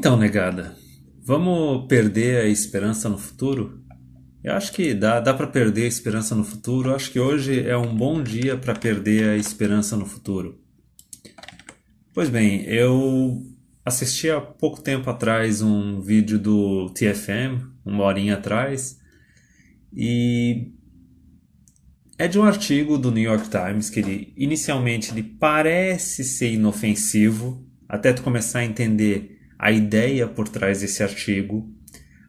Então, negada, vamos perder a esperança no futuro? Eu acho que dá para perder a esperança no futuro. Eu acho que hoje é um bom dia para perder a esperança no futuro. Pois bem, eu assisti há pouco tempo atrás um vídeo do TFM, uma horinha atrás, e é de um artigo do New York Times que ele inicialmente ele parece ser inofensivo, até tu começar a entender a ideia por trás desse artigo,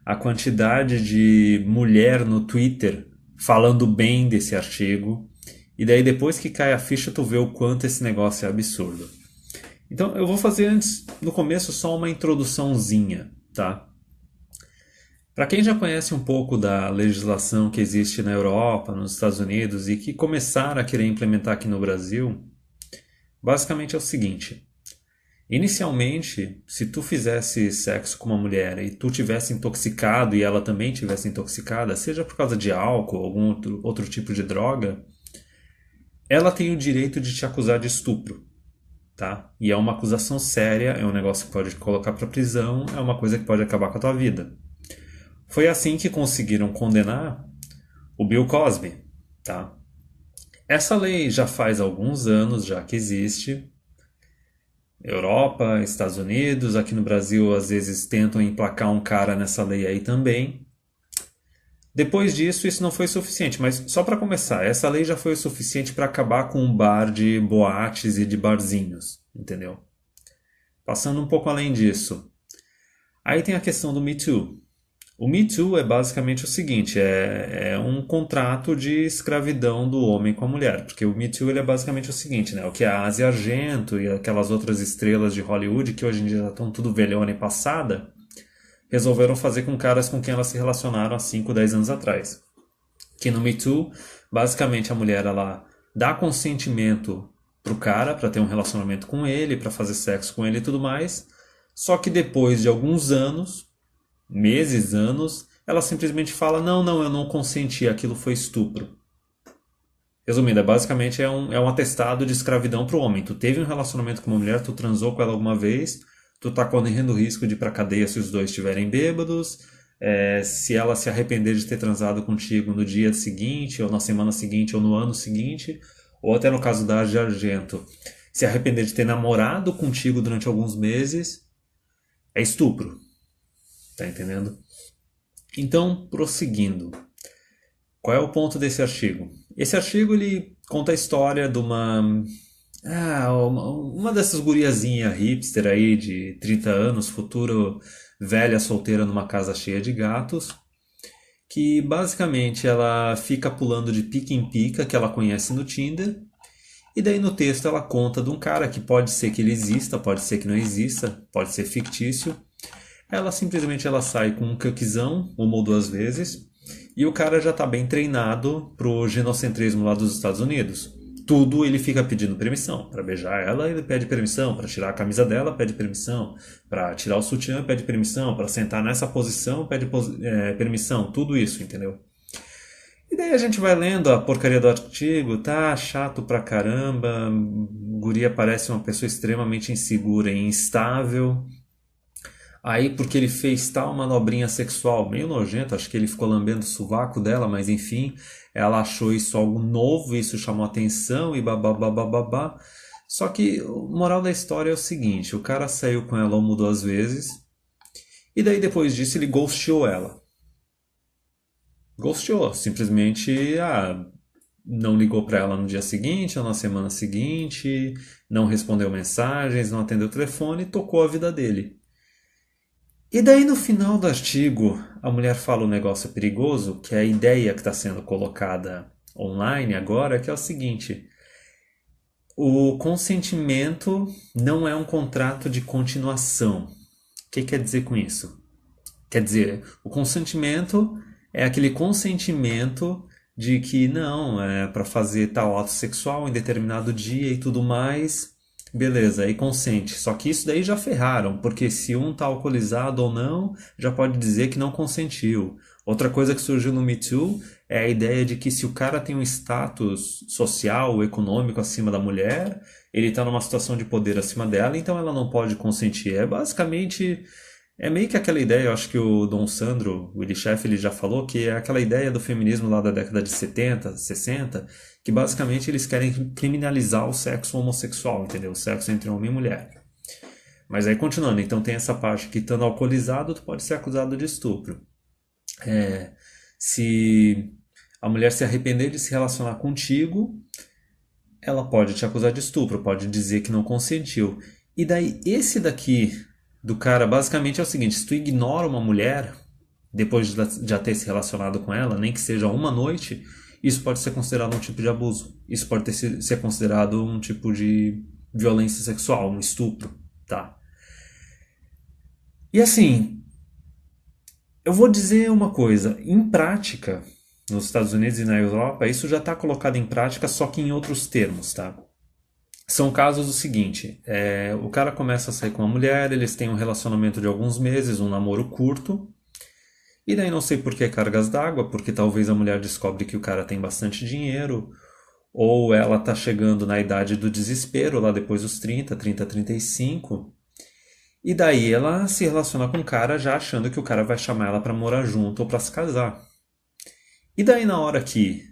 a quantidade de mulher no Twitter falando bem desse artigo, e daí depois que cai a ficha tu vê o quanto esse negócio é absurdo. Então eu vou fazer antes, no começo, só uma introduçãozinha, tá? Para quem já conhece um pouco da legislação que existe na Europa, nos Estados Unidos e que começaram a querer implementar aqui no Brasil, basicamente é o seguinte: inicialmente, se tu fizesse sexo com uma mulher e tu tivesse intoxicado e ela também tivesse intoxicada, seja por causa de álcool ou algum outro tipo de droga, ela tem o direito de te acusar de estupro, tá? E é uma acusação séria, é um negócio que pode te colocar para prisão, é uma coisa que pode acabar com a tua vida. Foi assim que conseguiram condenar o Bill Cosby, tá? Essa lei já faz alguns anos já que existe. Europa, Estados Unidos, aqui no Brasil às vezes tentam emplacar um cara nessa lei aí também. Depois disso, isso não foi suficiente, mas só para começar, essa lei já foi o suficiente para acabar com um bar de boates e de barzinhos, entendeu? Passando um pouco além disso, aí tem a questão do Me Too. O Me Too é basicamente o seguinte, é um contrato de escravidão do homem com a mulher, porque o Me Too ele é basicamente o seguinte, né? O que a Asia Argento e aquelas outras estrelas de Hollywood, que hoje em dia já estão tudo velhona e passada, resolveram fazer com caras com quem elas se relacionaram há 5, 10 anos atrás. Que no Me Too, basicamente a mulher ela dá consentimento pro cara para ter um relacionamento com ele, para fazer sexo com ele e tudo mais, só que depois de alguns anos meses, anos, ela simplesmente fala: não, não, eu não consenti, aquilo foi estupro. Resumindo, basicamente é um atestado de escravidão para o homem. Tu teve um relacionamento com uma mulher, tu transou com ela alguma vez, tu tá correndo o risco de ir pra cadeia se os dois estiverem bêbados, se ela se arrepender de ter transado contigo no dia seguinte, ou na semana seguinte, ou no ano seguinte, ou até no caso da Asia Argento, se arrepender de ter namorado contigo durante alguns meses, é estupro. Tá entendendo? Então, prosseguindo, qual é o ponto desse artigo? Esse artigo ele conta a história de uma dessas guriazinha hipster aí de 30 anos, futuro velha solteira numa casa cheia de gatos, que basicamente ela fica pulando de pica em pica que ela conhece no Tinder, e daí no texto ela conta de um cara que pode ser que ele exista, pode ser que não exista, pode ser fictício. Ela simplesmente ela sai com um cuckzão uma ou duas vezes e o cara já está bem treinado pro genocentrismo lá dos Estados Unidos. Tudo ele fica pedindo permissão. Para beijar ela, ele pede permissão. Para tirar a camisa dela, pede permissão. Para tirar o sutiã, pede permissão. Para sentar nessa posição, pede permissão. Tudo isso, entendeu? E daí a gente vai lendo a porcaria do artigo, tá chato pra caramba. Guria parece uma pessoa extremamente insegura e instável. Aí, porque ele fez tal manobrinha sexual meio nojento, acho que ele ficou lambendo o sovaco dela, mas enfim, ela achou isso algo novo, isso chamou atenção e babá. Só que o moral da história é o seguinte: o cara saiu com ela uma ou duas vezes, e daí depois disso ele ghosteou ela. Ghosteou, simplesmente não ligou pra ela no dia seguinte ou na semana seguinte, não respondeu mensagens, não atendeu o telefone e tocou a vida dele. E daí no final do artigo, a mulher fala um negócio perigoso, que é a ideia que está sendo colocada online agora, que é o seguinte: o consentimento não é um contrato de continuação. O que quer dizer com isso? Quer dizer, o consentimento é aquele consentimento de que não, é para fazer tal ato sexual em determinado dia e tudo mais. Beleza, aí consente. Só que isso daí já ferraram, porque se um tá alcoolizado ou não, já pode dizer que não consentiu. Outra coisa que surgiu no Me Too é a ideia de que se o cara tem um status social ou econômico acima da mulher, ele tá numa situação de poder acima dela, então ela não pode consentir. É basicamente É meio que aquela ideia, eu acho que o Dom Sandro, o Willy Schaff, ele já falou que é aquela ideia do feminismo lá da década de 70, 60, que basicamente eles querem criminalizar o sexo homossexual, entendeu? O sexo entre homem e mulher. Mas aí continuando, então tem essa parte que estando alcoolizado, tu pode ser acusado de estupro. Se a mulher se arrepender de se relacionar contigo, ela pode te acusar de estupro, pode dizer que não consentiu. E daí, esse daqui do cara, basicamente é o seguinte: se tu ignora uma mulher, depois de já ter se relacionado com ela, nem que seja uma noite, isso pode ser considerado um tipo de abuso. Isso pode ser considerado um tipo de violência sexual, um estupro, tá? E assim, eu vou dizer uma coisa, em prática, nos Estados Unidos e na Europa, isso já está colocado em prática, só que em outros termos, tá? São casos do seguinte: o cara começa a sair com uma mulher, eles têm um relacionamento de alguns meses, um namoro curto, e daí não sei por que cargas d'água, porque talvez a mulher descobre que o cara tem bastante dinheiro, ou ela tá chegando na idade do desespero, lá depois dos 35, e daí ela se relaciona com o cara já achando que o cara vai chamar ela pra morar junto ou pra se casar. E daí na hora que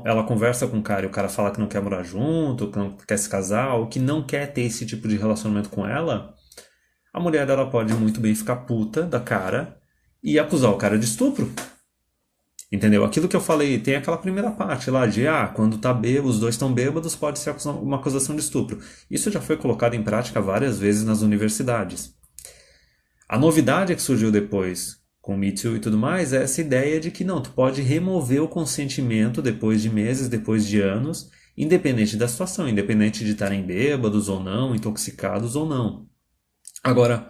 ela conversa com o cara e o cara fala que não quer morar junto, que não quer se casar, ou que não quer ter esse tipo de relacionamento com ela, a mulher dela pode muito bem ficar puta da cara e acusar o cara de estupro. Entendeu? Aquilo que eu falei, tem aquela primeira parte lá de, quando tá bêbado, os dois estão bêbados, pode ser uma acusação de estupro. Isso já foi colocado em prática várias vezes nas universidades. A novidade que surgiu depois com o Me Too e tudo mais é essa ideia de que não, tu pode remover o consentimento depois de meses, depois de anos, independente da situação, independente de estarem bêbados ou não, intoxicados ou não. Agora,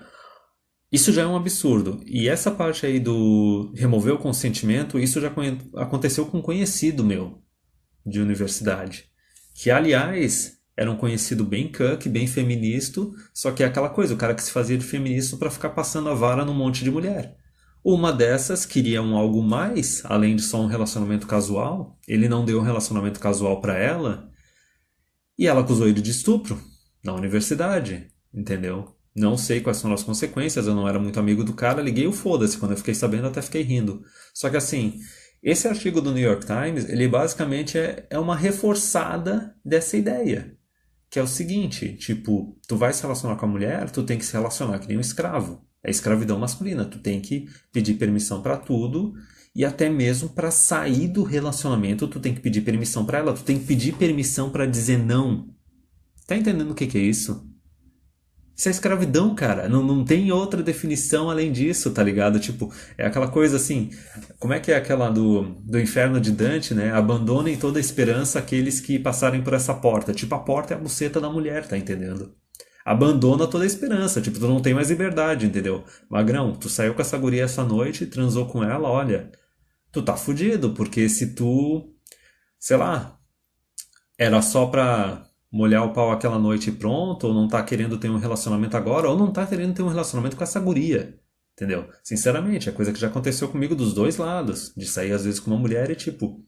isso já é um absurdo. E essa parte aí do remover o consentimento, isso já aconteceu com um conhecido meu de universidade. Que, aliás, era um conhecido bem cuck, bem feminista, só que é aquela coisa, o cara que se fazia de feminista para ficar passando a vara num monte de mulher. Uma dessas queria algo mais, além de só um relacionamento casual. Ele não deu um relacionamento casual para ela e ela acusou ele de estupro na universidade, entendeu? Não sei quais foram as consequências, eu não era muito amigo do cara, liguei o foda-se, quando eu fiquei sabendo até fiquei rindo. Só que assim, esse artigo do New York Times, ele basicamente é uma reforçada dessa ideia. Que é o seguinte, tipo, tu vai se relacionar com a mulher, tu tem que se relacionar que nem um escravo. É escravidão masculina, tu tem que pedir permissão pra tudo e até mesmo pra sair do relacionamento, tu tem que pedir permissão pra ela, tu tem que pedir permissão pra dizer não. Tá entendendo o que que é isso? Isso é escravidão, cara. Não tem outra definição além disso, tá ligado? Tipo, é aquela coisa assim. Como é que é aquela do inferno de Dante, né? Abandonem toda a esperança aqueles que passarem por essa porta. Tipo, a porta é a buceta da mulher, tá entendendo? Abandona toda a esperança. Tipo, tu não tem mais liberdade, entendeu? Magrão, tu saiu com essa guria essa noite, transou com ela, olha. Tu tá fudido, porque se tu, sei lá, era só pra molhar o pau aquela noite e pronto, ou não tá querendo ter um relacionamento agora, ou não tá querendo ter um relacionamento com essa guria. Entendeu? Sinceramente, é coisa que já aconteceu comigo dos dois lados. De sair às vezes com uma mulher e tipo,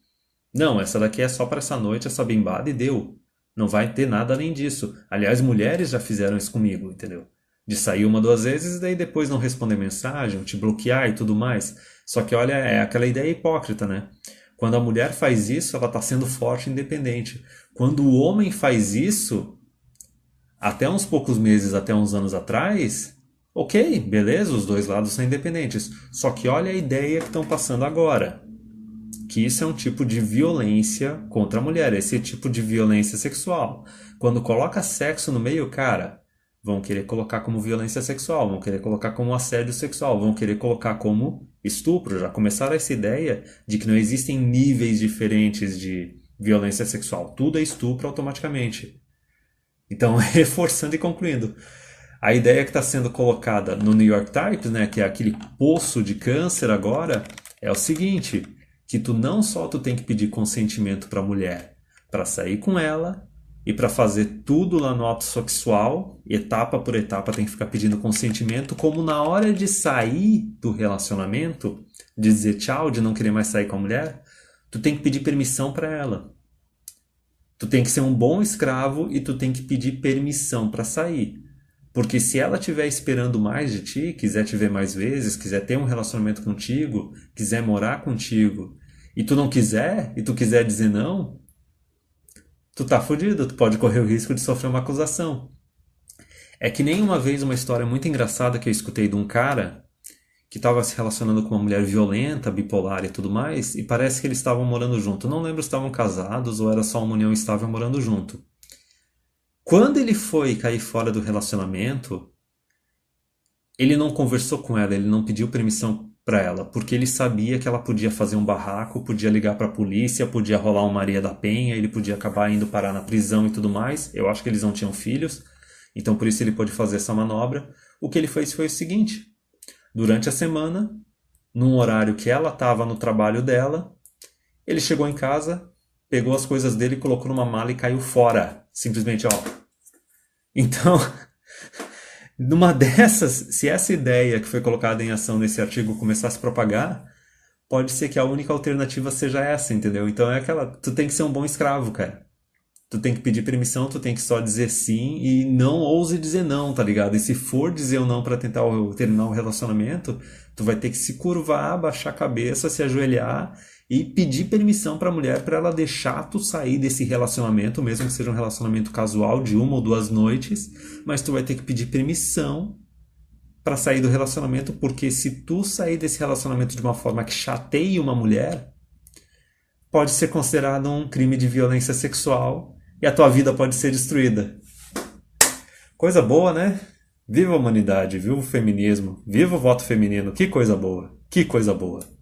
não, essa daqui é só pra essa noite, essa bimbada e deu. Não vai ter nada além disso. Aliás, mulheres já fizeram isso comigo, entendeu? De sair uma, duas vezes e daí depois não responder mensagem, te bloquear e tudo mais. Só que olha, é aquela ideia hipócrita, né? Quando a mulher faz isso, ela está sendo forte e independente. Quando o homem faz isso, até uns poucos meses, até uns anos atrás, ok, beleza, os dois lados são independentes. Só que olha a ideia que estão passando agora. Que isso é um tipo de violência contra a mulher, esse tipo de violência sexual. Quando coloca sexo no meio, cara, vão querer colocar como violência sexual, vão querer colocar como assédio sexual, vão querer colocar como estupro. Já começaram essa ideia de que não existem níveis diferentes de violência sexual. Tudo é estupro automaticamente. Então, reforçando e concluindo, a ideia que está sendo colocada no New York Times, né, que é aquele poço de câncer agora, é o seguinte, que tu não só tu tem que pedir consentimento para a mulher para sair com ela e para fazer tudo lá no ato sexual, etapa por etapa tem que ficar pedindo consentimento, como na hora de sair do relacionamento, de dizer tchau, de não querer mais sair com a mulher, tu tem que pedir permissão para ela. Tu tem que ser um bom escravo e tu tem que pedir permissão para sair. Porque se ela estiver esperando mais de ti, quiser te ver mais vezes, quiser ter um relacionamento contigo, quiser morar contigo, e tu não quiser, e tu quiser dizer não, tu tá fudido, tu pode correr o risco de sofrer uma acusação. É que nem uma vez uma história muito engraçada que eu escutei de um cara que estava se relacionando com uma mulher violenta, bipolar e tudo mais, e parece que eles estavam morando junto. Não lembro se estavam casados ou era só uma união estável morando junto. Quando ele foi cair fora do relacionamento, ele não conversou com ela, ele não pediu permissão para ela, porque ele sabia que ela podia fazer um barraco, podia ligar para a polícia, podia rolar um Maria da Penha, ele podia acabar indo parar na prisão e tudo mais. Eu acho que eles não tinham filhos, então por isso ele pôde fazer essa manobra. O que ele fez foi o seguinte: durante a semana, num horário que ela estava no trabalho dela, ele chegou em casa, pegou as coisas dele, colocou numa mala e caiu fora. Simplesmente, ó. Então, numa dessas, se essa ideia que foi colocada em ação nesse artigo começar a se propagar, pode ser que a única alternativa seja essa, entendeu? Então é aquela, tu tem que ser um bom escravo, cara. Tu tem que pedir permissão, tu tem que só dizer sim e não ouse dizer não, tá ligado? E se for dizer o não pra tentar terminar o relacionamento, tu vai ter que se curvar, baixar a cabeça, se ajoelhar e pedir permissão pra mulher pra ela deixar tu sair desse relacionamento, mesmo que seja um relacionamento casual de 1 ou 2 noites, mas tu vai ter que pedir permissão pra sair do relacionamento, porque se tu sair desse relacionamento de uma forma que chateie uma mulher, pode ser considerado um crime de violência sexual e a tua vida pode ser destruída. Coisa boa, né? Viva a humanidade, viva o feminismo, viva o voto feminino, que coisa boa, que coisa boa.